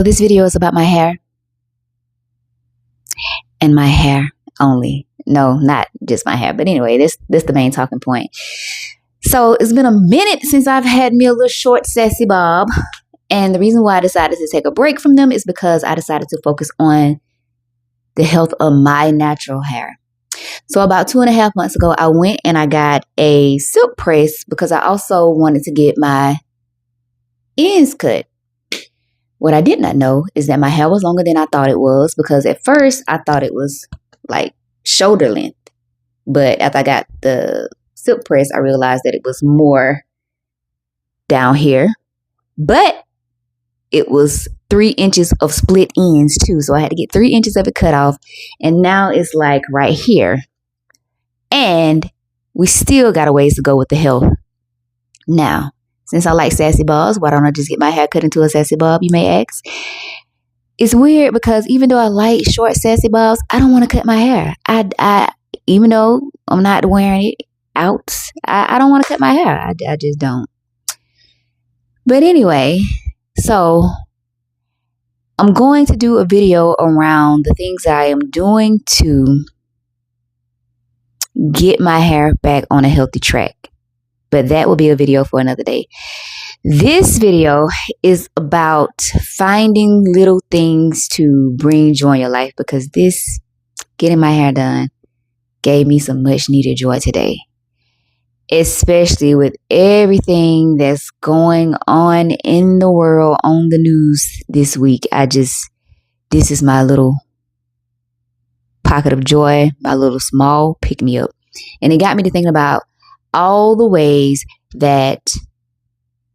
So this video is about my hair and my hair only. No, not just my hair, but anyway, this the main talking point. So it's been a minute since I've had me a little short sassy bob, and the reason why I decided to take a break from them is because I decided to focus on the health of my natural hair. So about 2.5 months ago, I went and I got a silk press because I also wanted to get my ends cut. What I did not know is that my hair was longer than I thought it was, because at first I thought it was like shoulder length. But after I got the silk press, I realized that it was more down here. But it was 3 inches of split ends too. So I had to get 3 inches of it cut off. And now it's like right here. And we still got a ways to go with the health. Now, since I like sassy bobs, why don't I just get my hair cut into a sassy bob, you may ask? It's weird because even though I like short sassy bobs, I don't want to cut my hair. I even though I'm not wearing it out, I don't want to cut my hair. I just don't. But anyway, so I'm going to do a video around the things I am doing to get my hair back on a healthy track. But that will be a video for another day. This video is about finding little things to bring joy in your life, because this getting my hair done gave me some much needed joy today. Especially with everything that's going on in the world on the news this week. This is my little pocket of joy, my little small pick-me-up. And it got me to thinking about all the ways that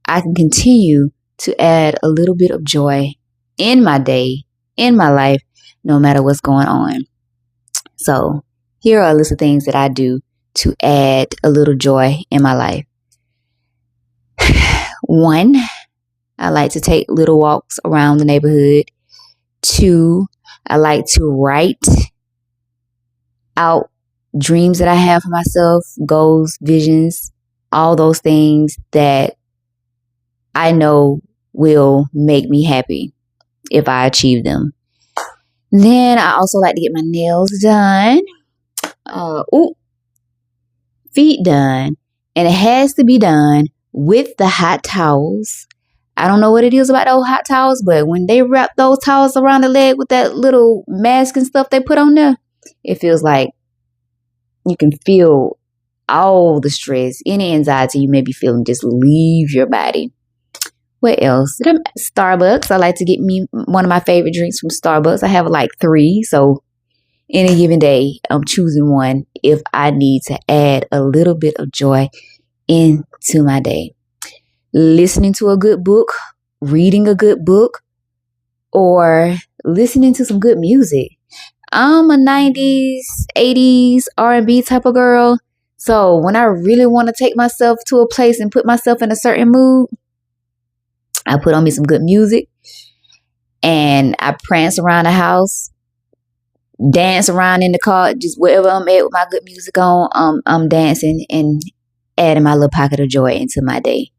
I can continue to add a little bit of joy in my day, in my life, no matter what's going on. So here are a list of things that I do to add a little joy in my life. 1, I like to take little walks around the neighborhood. 2, I like to write out dreams that I have for myself, goals, visions, all those things that I know will make me happy if I achieve them. Then I also like to get my nails done. Feet done. And it has to be done with the hot towels. I don't know what it is about those hot towels, but when they wrap those towels around the leg with that little mask and stuff they put on there, it feels like you can feel all the stress, any anxiety you may be feeling just leave your body. What else? Starbucks. I like to get me one of my favorite drinks from Starbucks. I have like 3, so any given day, I'm choosing one if I need to add a little bit of joy into my day. Listening to a good book, reading a good book, or listening to some good music. I'm a 90s, 80s R&B type of girl. So when I really want to take myself to a place and put myself in a certain mood, I put on me some good music and I prance around the house, dance around in the car, just wherever I'm at with my good music on, I'm dancing and adding my little pocket of joy into my day.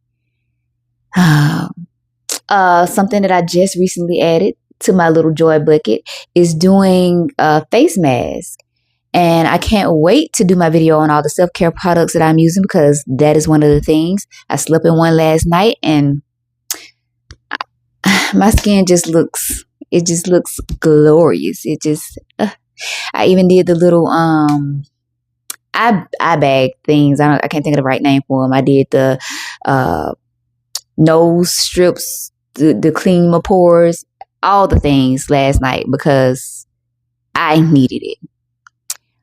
Something that I just recently added to my little joy bucket is doing a face mask. And I can't wait to do my video on all the self-care products that I'm using, because that is one of the things. I slept in one last night and my skin just looks glorious. It just, I even did the little, eye bag things. I can't think of the right name for them. I did the, nose strips, the clean my pores, all the things last night because I needed it.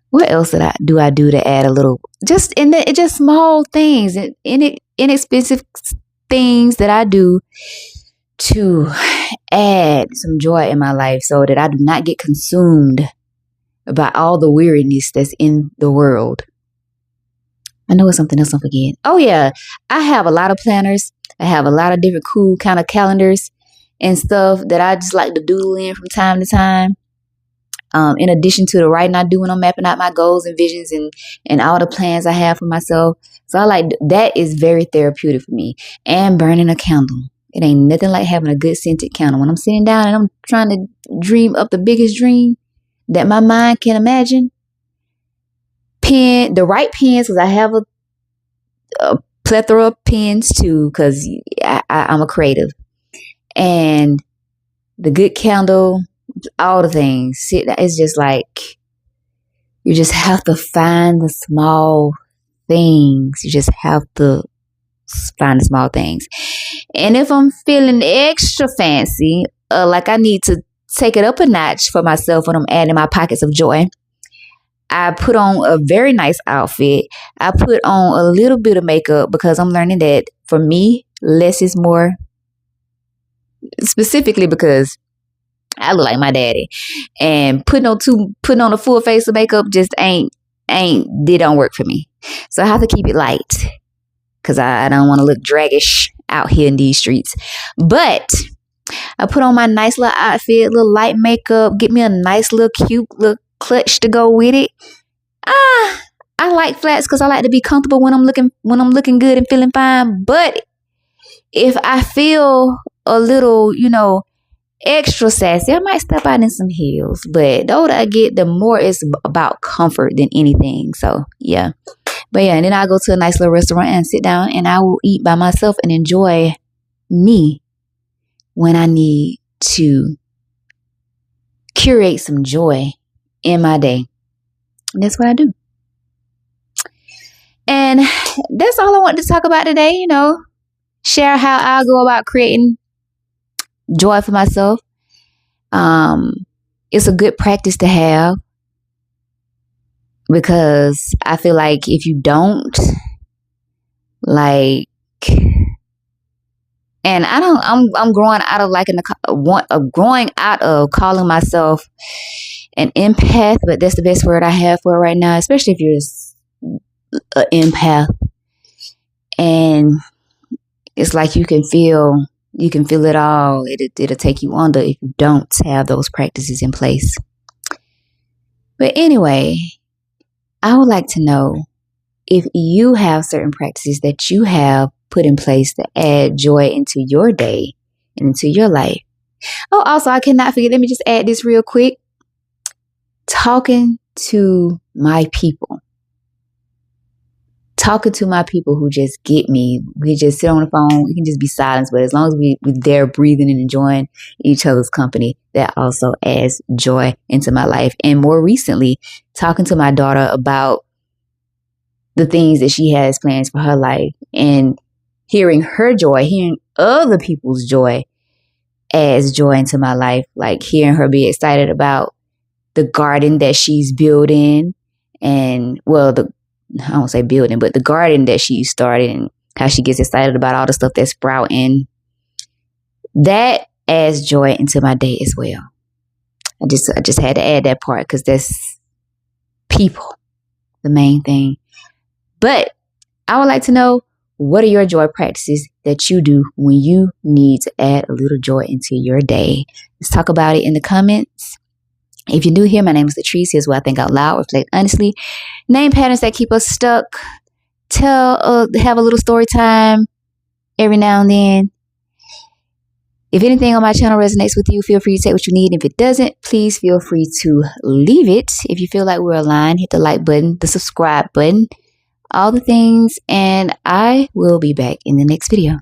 What else do I do to add a little, just small things, inexpensive things that I do to add some joy in my life so that I do not get consumed by all the weariness that's in the world. I know it's something else I'm forgetting. Oh yeah, I have a lot of planners. I have a lot of different cool kind of calendars and stuff that I just like to doodle in from time to time. In addition to the writing I do when I'm mapping out my goals and visions and all the plans I have for myself. So I like that is very therapeutic for me. And burning a candle It ain't nothing like having a good scented candle. When I'm sitting down and I'm trying to dream up the biggest dream that my mind can imagine, the right pens, because I have a plethora of pens too, because I'm a creative. And the good candle, all the things. It's just like, you just have to find the small things. You just have to find the small things. And if I'm feeling extra fancy, like I need to take it up a notch for myself when I'm adding my pockets of joy, I put on a very nice outfit. I put on a little bit of makeup, because I'm learning that for me, less is more. Specifically because I look like my daddy, and putting on a full face of makeup just they don't work for me. So I have to keep it light, because I don't want to look draggish out here in these streets. But I put on my nice little outfit, little light makeup, get me a nice little cute little clutch to go with it. I like flats because I like to be comfortable when I'm looking good and feeling fine. But if I feel a little, extra sassy, I might step out in some heels. But the older I get, the more it's about comfort than anything. So yeah. But yeah, and then I go to a nice little restaurant and sit down, and I will eat by myself and enjoy me when I need to curate some joy in my day. And that's what I do. And that's all I want to talk about today, share how I go about creating joy for myself. It's a good practice to have, because I feel like if you don't, and I'm growing out of calling myself an empath, but that's the best word I have for it right now, especially if you're an empath. And it's like you can feel it all. It'll take you under if you don't have those practices in place. But anyway, I would like to know if you have certain practices that you have put in place to add joy into your day and into your life. Oh, also, I cannot forget, let me just add this real quick. Talking to my people who just get me. We just sit on the phone. We can just be silent, but as long as we're there breathing and enjoying each other's company, that also adds joy into my life. And more recently, talking to my daughter about the things that she has plans for her life, and hearing her joy, hearing other people's joy adds joy into my life. Like hearing her be excited about the garden that she's building, and I won't say building, but the garden that she started, and how she gets excited about all the stuff that's sprouting. That adds joy into my day as well. I just had to add that part, because that's people, the main thing. But I would like to know, what are your joy practices that you do when you need to add a little joy into your day? Let's talk about it in the comments. If you're new here, my name is Latrice. Here's what I think out loud, reflect honestly, name patterns that keep us stuck, have a little story time every now and then. If anything on my channel resonates with you, feel free to take what you need. If it doesn't, please feel free to leave it. If you feel like we're aligned, hit the like button, the subscribe button, all the things, and I will be back in the next video.